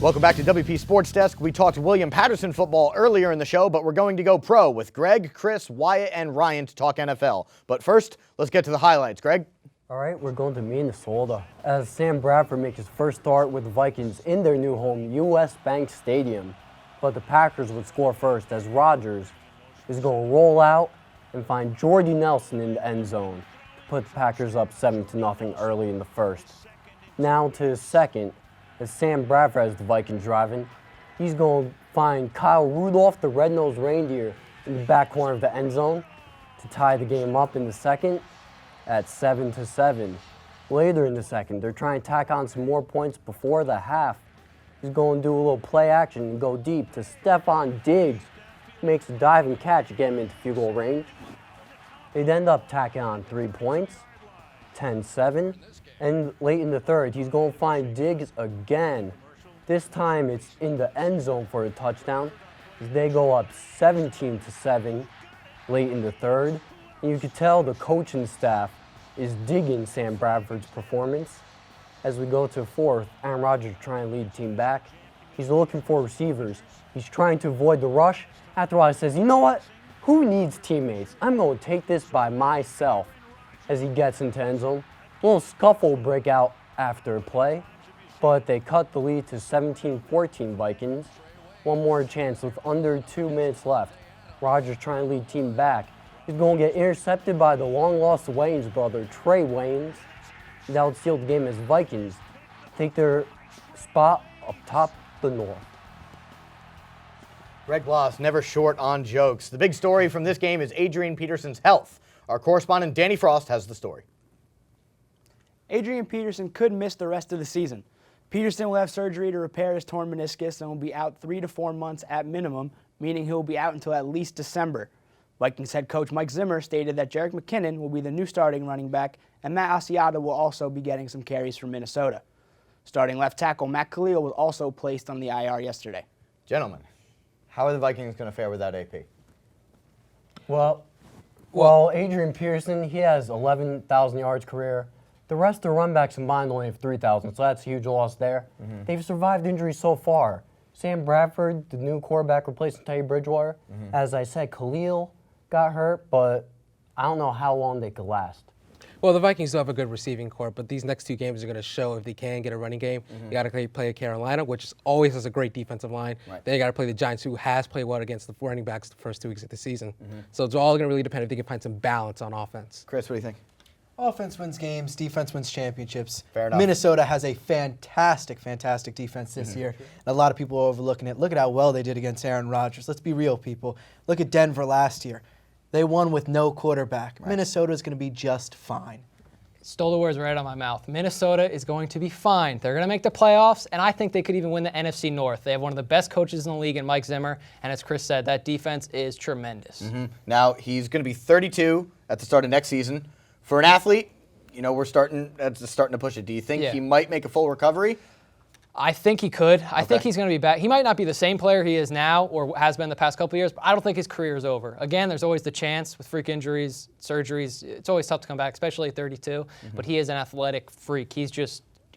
Welcome back to WP Sports Desk. We talked William Patterson football earlier in the show, but we're going to go pro with Greg, Chris, Wyatt, and Ryan to talk NFL. But first, let's get to the highlights. Greg? All right, we're going to Minnesota as Sam Bradford makes his first start with the Vikings in their new home, U.S. Bank Stadium. But the Packers would score first as Rodgers is going to roll out and find Jordy Nelson in the end zone to put the Packers up 7-0 early in the first. Now to his second, as Sam Bradford has the Vikings driving, he's going to find Kyle Rudolph, the red-nosed reindeer, in the back corner of the end zone to tie the game up in the second at 7-7. Later in the second, they're trying to tack on some more points before the half. He's going to do a little play action and go deep to Stephon Diggs. Makes a dive and catch to get him into field goal range. They'd end up tacking on 3 points, 10-7. And late in the third, he's going to find Diggs again. This time it's in the end zone for a touchdown. As they go up 17-7 late in the third. And you could tell the coaching staff is digging Sam Bradford's performance. As we go to fourth, Aaron Rodgers trying to lead the team back. He's looking for receivers. He's trying to avoid the rush. After a while, he says, you know what? Who needs teammates? I'm going to take this by myself. As he gets into end zone. A little scuffle break out after play, but they cut the lead to 17-14 Vikings. One more chance with under 2 minutes left. Rodgers trying to lead team back. He's going to get intercepted by the long-lost Waynes brother, Trey Waynes. That would seal the game as Vikings take their spot up top the North. Greg Blas, never short on jokes. The big story from this game is Adrian Peterson's health. Our correspondent Danny Frost has the story. Adrian Peterson could miss the rest of the season. Peterson will have surgery to repair his torn meniscus and will be out 3 to 4 months at minimum, meaning he will be out until at least December. Vikings head coach Mike Zimmer stated that Jerick McKinnon will be the new starting running back, and Matt Asiata will also be getting some carries from Minnesota. Starting left tackle Matt Khalil was also placed on the IR yesterday. Gentlemen, how are the Vikings going to fare without AP? Well, Adrian Peterson, he has 11,000 yards career. The rest of the run backs combined only have 3,000, so that's a huge loss there. Mm-hmm. They've survived injuries so far. Sam Bradford, the new quarterback replacing Teddy Bridgewater. Mm-hmm. As I said, Khalil got hurt, but I don't know how long they could last. Well, the Vikings do have a good receiving corps, but these next two games are going to show if they can get a running game. Mm-hmm. You got to play Carolina, which always has a great defensive line. Right. Then you got to play the Giants, who has played well against the running backs the first 2 weeks of the season. Mm-hmm. So it's all going to really depend if they can find some balance on offense. Chris, what do you think? Offense wins games, defense wins championships. Fair enough. Minnesota has a fantastic defense this year. And a lot of people are overlooking it. Look at how well they did against Aaron Rodgers. Let's be real, people. Look at Denver last year. They won with no quarterback. Right. Minnesota is going to be just fine. Stole the words right out of my mouth. Minnesota is going to be fine. They're going to make the playoffs, and I think they could even win the NFC North. They have one of the best coaches in the league in Mike Zimmer, and as Chris said, that defense is tremendous. Mm-hmm. Now, he's going to be 32 at the start of next season. For an athlete, you know, we're starting to push it. Do you think he might make a full recovery? I think he could. I think he's going to be back. He might not be the same player he is now or has been the past couple of years, but I don't think his career is over. Again, there's always the chance with freak injuries, surgeries. It's always tough to come back, especially at 32. Mm-hmm. But he is an athletic freak. He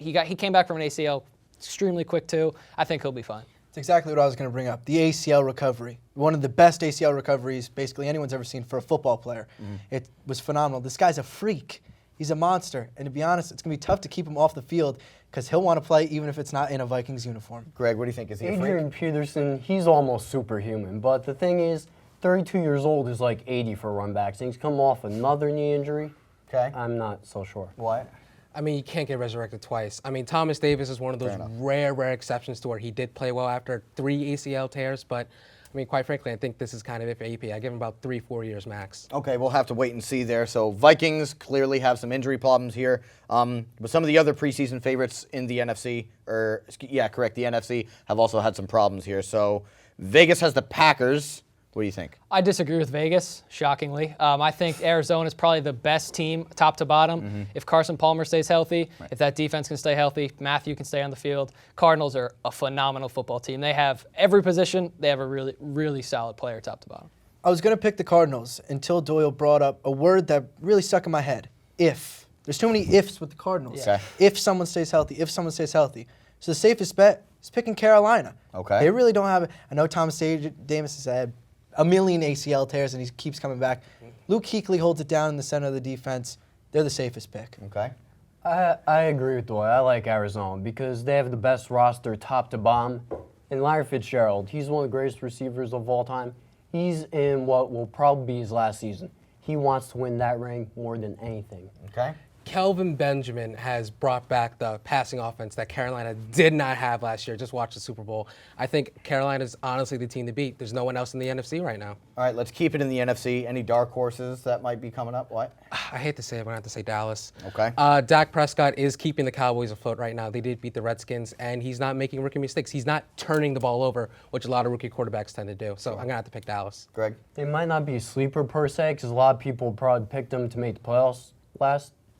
came back from an ACL extremely quick too. I think he'll be fine. It's exactly what I was going to bring up. The ACL recovery. One of the best ACL recoveries basically anyone's ever seen for a football player. Mm-hmm. It was phenomenal. This guy's a freak. He's a monster. And to be honest, it's going to be tough to keep him off the field because he'll want to play even if it's not in a Vikings uniform. Greg, what do you think? Is he a freak? Adrian Peterson, he's almost superhuman. But the thing is, 32 years old is like 80 for run backs. And he's come off another knee injury. Okay. I'm not so sure. What? I mean, you can't get resurrected twice. I mean, Thomas Davis is one of those rare exceptions to where he did play well after 3 ACL tears. But, I mean, quite frankly, I think this is kind of it for AP. I give him about 3-4 years max. Okay, we'll have to wait and see there. So Vikings clearly have some injury problems here. But some of the other preseason favorites in the NFC, the NFC, have also had some problems here. So Vegas has the Packers. What do you think? I disagree with Vegas, shockingly. I think Arizona is probably the best team, top to bottom. Mm-hmm. If Carson Palmer stays healthy, if that defense can stay healthy, Matthew can stay on the field. Cardinals are a phenomenal football team. They have every position. They have a really, really solid player, top to bottom. I was going to pick the Cardinals until Doyle brought up a word that really stuck in my head. If. There's too many ifs with the Cardinals. Okay. If someone stays healthy, if someone stays healthy. So the safest bet, He's picking Carolina. Okay. They really don't have it. I know Thomas Davis has had a million ACL tears, and he keeps coming back. Luke Kuechly holds it down in the center of the defense. They're the safest pick. Okay. I agree with Doyle. I like Arizona because they have the best roster top to bottom. And Larry Fitzgerald, he's one of the greatest receivers of all time. He's in what will probably be his last season. He wants to win that ring more than anything. Okay. Kelvin Benjamin has brought back the passing offense that Carolina did not have last year. Just watch the Super Bowl. I think Carolina's honestly the team to beat. There's no one else in the NFC right now. All right, let's keep it in the NFC. Any dark horses that might be coming up? What? I hate to say it, but I have to say Dallas. Okay. Dak Prescott is keeping the Cowboys afloat right now. They did beat the Redskins, and he's not making rookie mistakes. He's not turning the ball over, which a lot of rookie quarterbacks tend to do. So I'm going to have to pick Dallas. Greg? They might not be a sleeper per se because a lot of people probably picked them to make the playoffs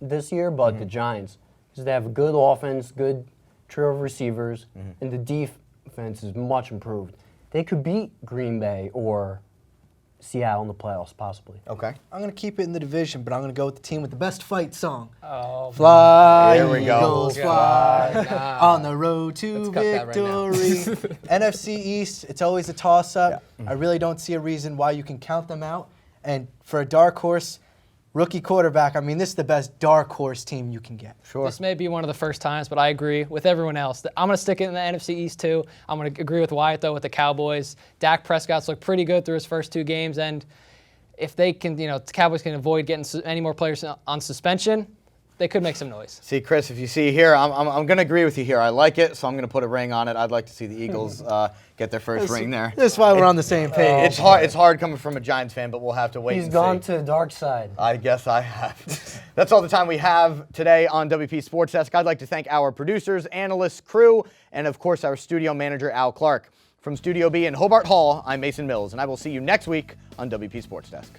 this year, but the Giants, because they have a good offense, good trio of receivers, and the defense is much improved. They could beat Green Bay or Seattle in the playoffs, possibly. Okay. I'm going to keep it in the division, but I'm going to go with the team with the best fight song. Oh, Fly, Here we go. Eagles, fly, on the road to Let's cut that right now. victory. NFC East, it's always a toss-up. I really don't see a reason why you can count them out. And for a dark horse, rookie quarterback, I mean, this is the best dark horse team you can get. Sure. This may be one of the first times, but I agree with everyone else. I'm going to stick it in the NFC East, too. I'm going to agree with Wyatt, though, with the Cowboys. Dak Prescott's looked pretty good through his first 2 games, and if they can, the Cowboys can avoid getting any more players on suspension, they could make some noise. See, Chris, if you see here, I'm going to agree with you here. I like it, so I'm going to put a ring on it. I'd like to see the Eagles get their first ring there. That's why we're on the same page. It's hard coming from a Giants fan, but we'll have to wait He's and gone see. to the dark side. I guess I have. That's all the time we have today on WP Sports Desk. I'd like to thank our producers, analysts, crew, and of course our studio manager, Al Clarke. From Studio B in Hobart Hall, I'm Mason Mills, and I will see you next week on WP Sports Desk.